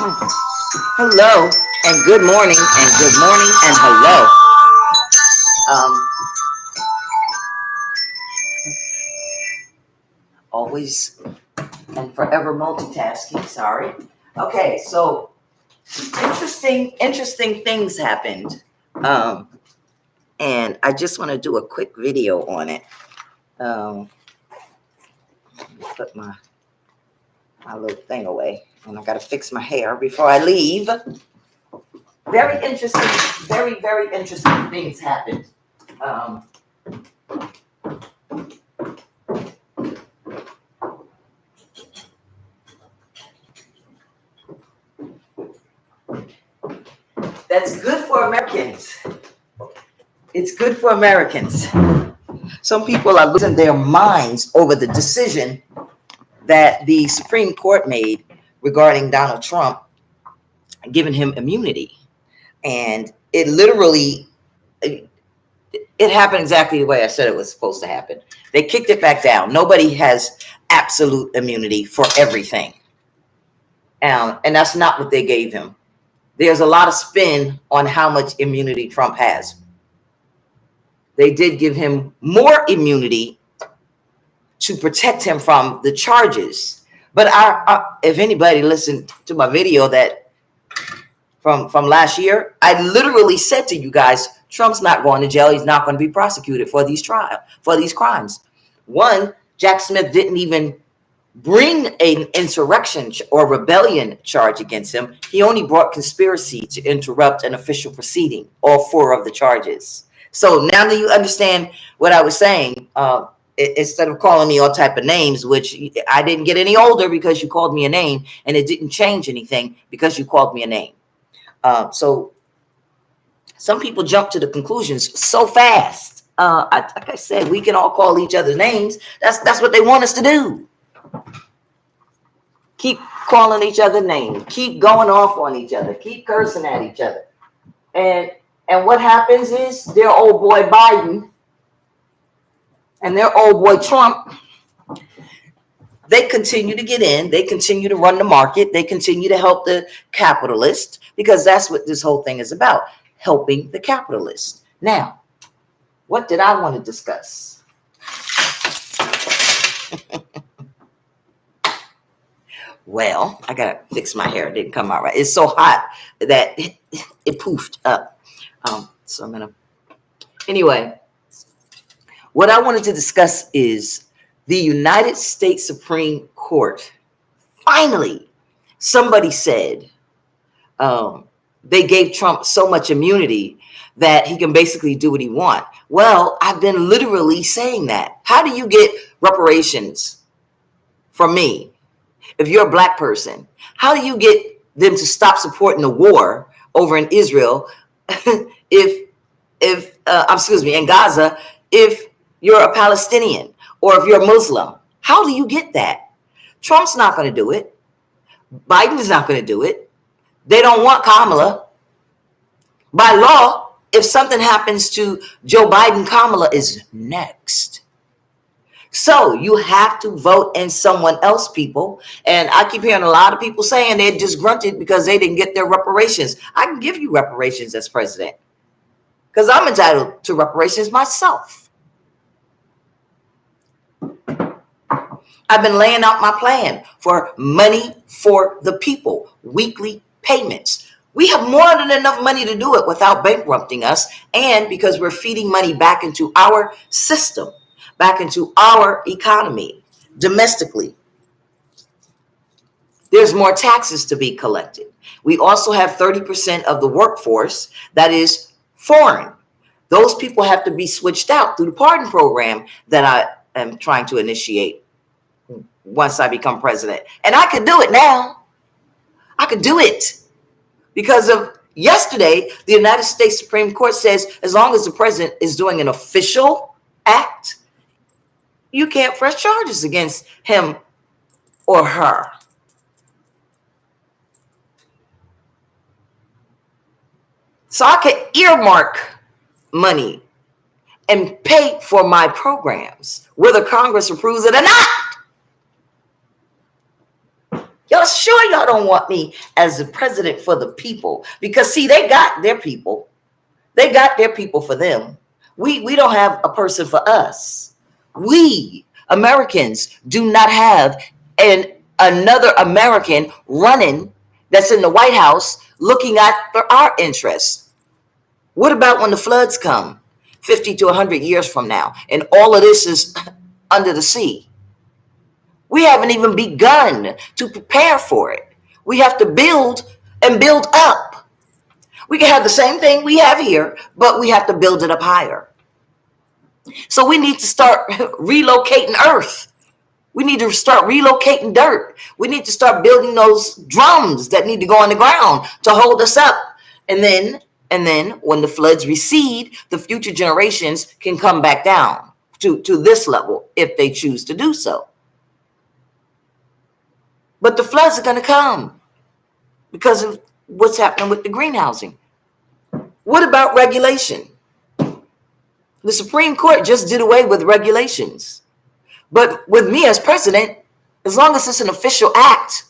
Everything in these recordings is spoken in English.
Hello and good morning and good morning and hello. Always and forever multitasking. Sorry. Okay, so interesting things happened, and I just want to do a quick video on it. Put my little thing away, and I got to fix my hair before I leave. Very interesting, very interesting things happened. That's good for Americans. It's good for Americans. Some people are losing their minds over the decision that the Supreme Court made regarding Donald Trump, giving him immunity. And it literally, it happened exactly the way I said it was supposed to happen. They kicked it back down. Nobody has absolute immunity for everything. And that's not what they gave him. There's a lot of spin on how much immunity Trump has. They did give him more immunity to protect him from the charges. But if anybody listened to my video that from last year, I literally said to you guys, Trump's not going to jail. He's not going to be prosecuted for these crimes. One, Jack Smith didn't even bring an insurrection or rebellion charge against him. He only brought conspiracy to interrupt an official proceeding, all 4 of the charges. So now that you understand what I was saying, instead of calling me all type of names, which I didn't get any older because you called me a name, and it didn't change anything because you called me a name. So some people jump to the conclusions so fast. Like I said, we can all call each other names. That's what they want us to do. Keep calling each other names. Keep going off on each other. Keep cursing at each other. And what happens is their old boy Biden and their old boy Trump, they continue to get in. They continue to run the market. They continue to help the capitalist, because that's what this whole thing is about, helping the capitalist. Now, what did I want to discuss? Well, I got to fix my hair. It didn't come out right. It's so hot that it poofed up. So I'm going to... Anyway, what I wanted to discuss is the United States Supreme Court. Finally, somebody said they gave Trump so much immunity that he can basically do what he wants. Well, I've been literally saying that. How do you get reparations from me? If you're a black person, how do you get them to stop supporting the war over in Israel in Gaza, if you're a Palestinian or if you're a Muslim? How do you get that? Trump's not going to do it. Biden's not going to do it. They don't want Kamala. By law, if something happens to Joe Biden, Kamala is next. So you have to vote in someone else, people. And I keep hearing a lot of people saying they're disgruntled because they didn't get their reparations. I can give you reparations as president because I'm entitled to reparations myself. I've been laying out my plan for money for the people, weekly payments. We have more than enough money to do it without bankrupting us, and because we're feeding money back into our system, back into our economy domestically. There's more taxes to be collected. We also have 30% of the workforce that is foreign. Those people have to be switched out through the pardon program that I am trying to initiate once I become president. And I could do it now. I could do it because of yesterday, the United States Supreme Court says as long as the president is doing an official act, you can't press charges against him or her. So I can earmark money and pay for my programs, whether Congress approves it or not. Y'all sure y'all don't want me as the president for the people? Because see, they got their people. They got their people for them. We don't have a person for us. We Americans do not have another American running that's in the White House looking after our interests. What about when the floods come 50 to 100 years from now and all of this is under the sea? We haven't even begun to prepare for it. We have to build and build up. We can have the same thing we have here, but we have to build it up higher. So we need to start relocating earth. We need to start relocating dirt. We need to start building those drums that need to go on the ground to hold us up. And then when the floods recede, the future generations can come back down to this level if they choose to do so. But the floods are going to come because of what's happening with the greenhousing. What about regulation? The Supreme Court just did away with regulations. But with me as president, as long as it's an official act.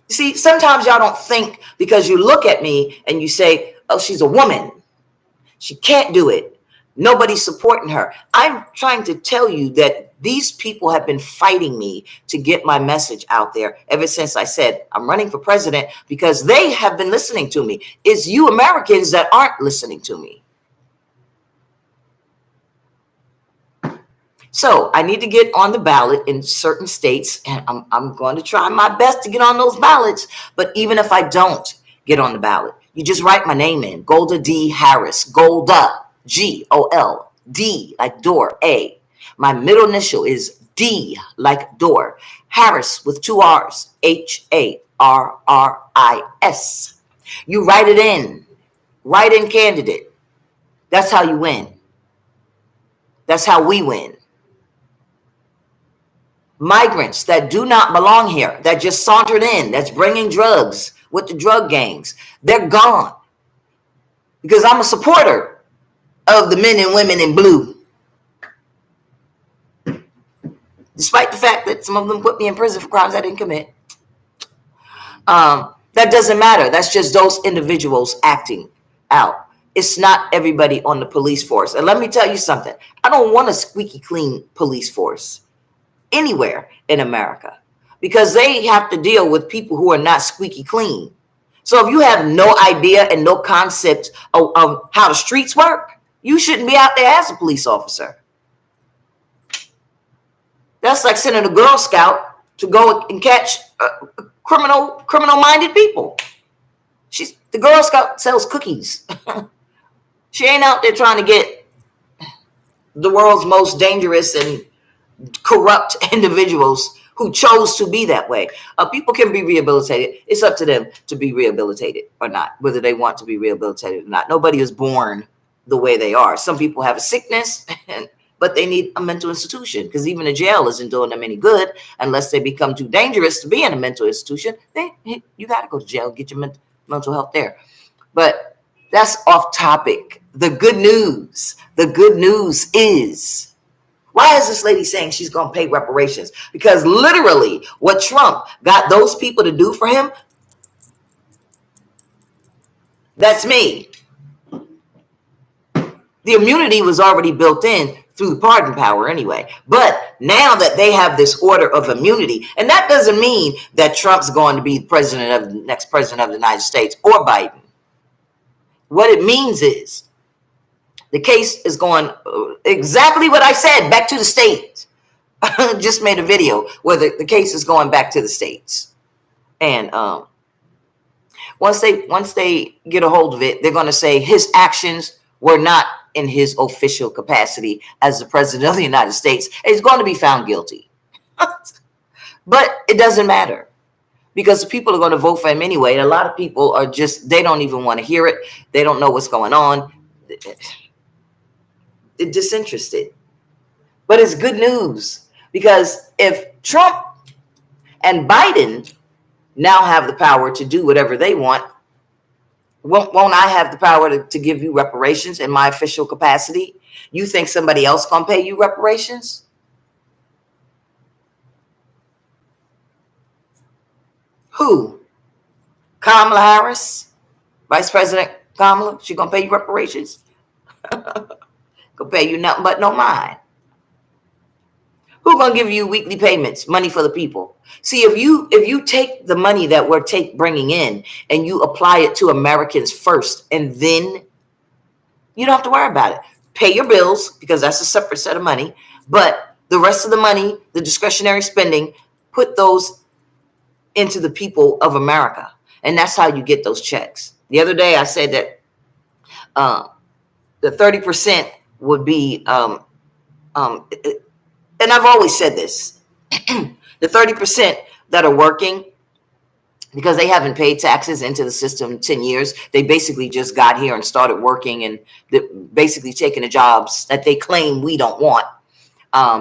See, sometimes y'all don't think because you look at me and you say, oh, she's a woman. She can't do it. Nobody's supporting her. I'm trying to tell you that these people have been fighting me to get my message out there ever since I said I'm running for president, because they have been listening to me. It's you Americans that aren't listening to me. So I need to get on the ballot in certain states, and I'm going to try my best to get on those ballots. But even if I don't get on the ballot, you just write my name in, Golda D. Harris, Golda, G-O-L-D, like door, A. My middle initial is D, like door. Harris with 2 R's, H-A-R-R-I-S. You write it in, write-in candidate. That's how you win. That's how we win. Migrants that do not belong here, that just sauntered in, that's bringing drugs with the drug gangs, they're gone. Because I'm a supporter of the men and women in blue. Despite the fact that some of them put me in prison for crimes I didn't commit. That doesn't matter. That's just those individuals acting out. It's not everybody on the police force. And let me tell you something. I don't want a squeaky clean police force anywhere in America, because they have to deal with people who are not squeaky clean. So if you have no idea and no concept of how the streets work, you shouldn't be out there as a police officer. That's like sending a Girl Scout to go and catch criminal-minded people. The Girl Scout sells cookies. She ain't out there trying to get the world's most dangerous and corrupt individuals who chose to be that way. People can be rehabilitated. It's up to them to be rehabilitated or not, whether they want to be rehabilitated or not. Nobody is born the way they are. Some people have a sickness, but they need a mental institution, because even a jail isn't doing them any good unless they become too dangerous to be in a mental institution. You got to go to jail, get your mental health there. But that's off topic. The good news is, why is this lady saying she's going to pay reparations? Because literally what Trump got those people to do for him, that's me. The immunity was already built in through the pardon power anyway. But now that they have this order of immunity, and that doesn't mean that Trump's going to be next president of the United States or Biden. What it means is the case is going exactly what I said, back to the states. I just made a video where the case is going back to the states. And once they get a hold of it, they're going to say his actions were not in his official capacity as the president of the United States. And he's going to be found guilty. But it doesn't matter, because the people are going to vote for him anyway. And a lot of people are they don't even want to hear it. They don't know what's going on. They're disinterested. But it's good news, because if Trump and Biden now have the power to do whatever they want, won't I have the power to give you reparations in my official capacity? You think somebody else gonna pay you reparations? Who? Kamala Harris? Vice President Kamala? She gonna pay you reparations? Gonna pay you nothing but no mind. Who gonna give you weekly payments, money for the people? See, if you take the money that we're bringing in and you apply it to Americans first, and then you don't have to worry about it. Pay your bills, because that's a separate set of money. But the rest of the money, the discretionary spending, put those into the people of America. And that's how you get those checks. The other day I said that the 30% would be, and I've always said this, the 30% that are working, because they haven't paid taxes into the system in 10 years. They basically just got here and started working, and basically taking the jobs that they claim we don't want,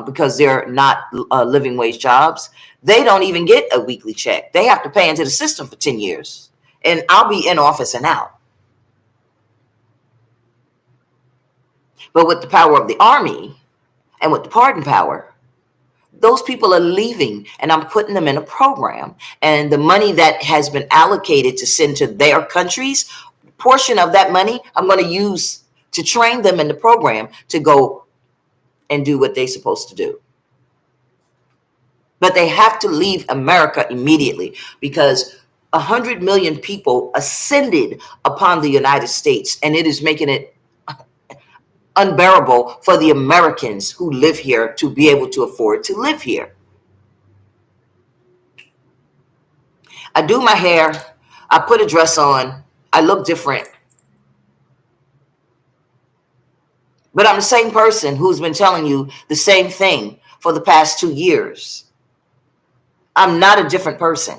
because they're not living wage jobs. They don't even get a weekly check. They have to pay into the system for 10 years. And I'll be in office and out. But with the power of the army and with the pardon power, those people are leaving, and I'm putting them in a program. And the money that has been allocated to send to their countries, portion of that money I'm going to use to train them in the program to go and do what they're supposed to do. But they have to leave America immediately, because 100 million people ascended upon the United States, and it is making it unbearable for the Americans who live here to be able to afford to live here. I do my hair, I put a dress on, I look different. But I'm the same person who's been telling you the same thing for the past 2 years. I'm not a different person.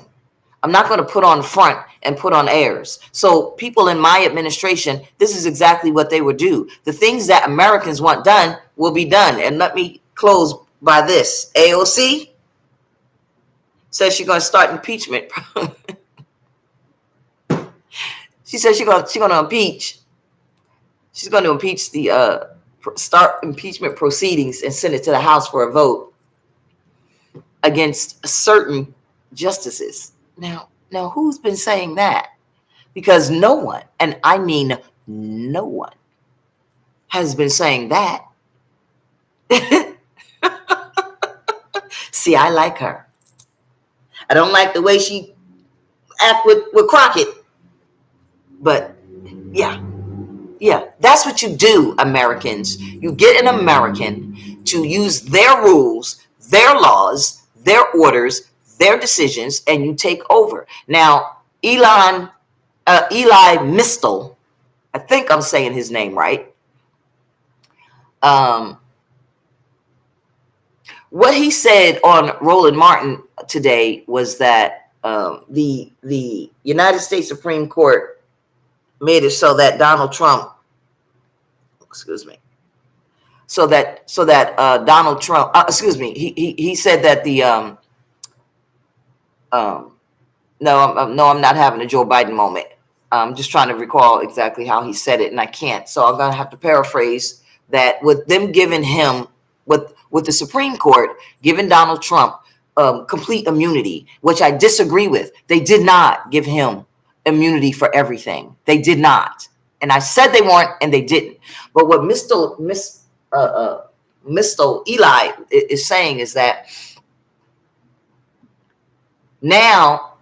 I'm not going to put on front and put on airs. So people in my administration, this is exactly what they would do. The things that Americans want done will be done. And let me close by this. AOC says she's going to start impeachment. She says she's going to impeach. She's going to impeach start impeachment proceedings and send it to the House for a vote against certain justices. Now, who's been saying that? Because no one, and I mean no one, has been saying that. See, I like her. I don't like the way she act with Crockett. But yeah, that's what you do, Americans. You get an American to use their rules, their laws, their orders, their decisions, and you take over. Now, Eli Mistel, I think I'm saying his name right. What he said on Roland Martin today was that the United States Supreme Court made it so that Donald Trump, Donald Trump, he said that the no, I'm not having a Joe Biden moment. I'm just trying to recall exactly how he said it, and I can't. So I'm gonna have to paraphrase that. With them giving him, with the Supreme Court giving Donald Trump complete immunity, which I disagree with. They did not give him immunity for everything. They did not, and I said they weren't, and they didn't. But what Mr. Eli is saying is that now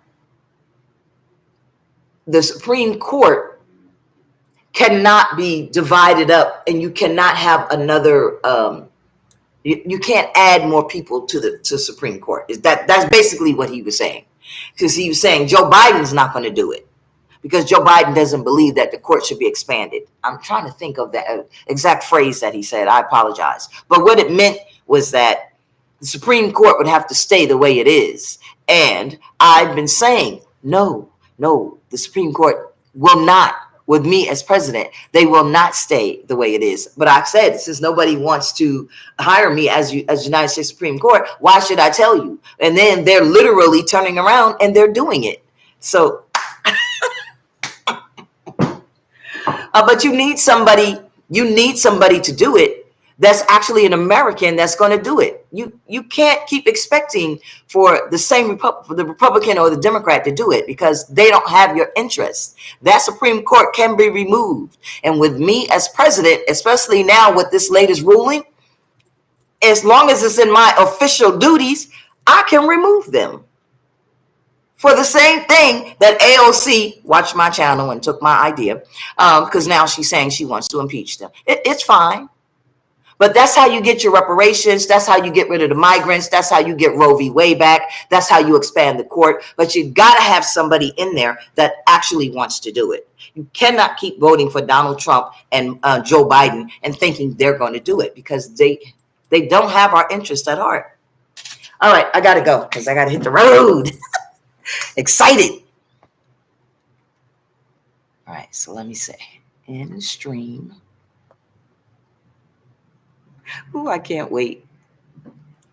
the Supreme Court cannot be divided up, and you cannot have another. You can't add more people to the Supreme Court. That's basically what he was saying, because he was saying Joe Biden's not going to do it because Joe Biden doesn't believe that the court should be expanded. I'm trying to think of the exact phrase that he said. I apologize, but what it meant was that the Supreme Court would have to stay the way it is. And I've been saying, no, the Supreme Court will not, with me as president, they will not stay the way it is. But I said, since nobody wants to hire me as United States Supreme Court, why should I tell you? And then they're literally turning around and they're doing it. So, but you need somebody to do it that's actually an American that's going to do it. you can't keep expecting for the same the Republican or the Democrat to do it, because they don't have your interests. That Supreme Court can be removed. And with me as president, especially now with this latest ruling, as long as it's in my official duties, I can remove them. For the same thing that AOC watched my channel and took my idea, because now she's saying she wants to impeach them. It's fine. But that's how you get your reparations. That's how you get rid of the migrants. That's how you get Roe v. Wade back. That's how you expand the court. But you got to have somebody in there that actually wants to do it. You cannot keep voting for Donald Trump and Joe Biden and thinking they're going to do it, because they don't have our interest at heart. All right, I got to go because I got to hit the road. Excited. All right, so let me say, in stream. Ooh, I can't wait.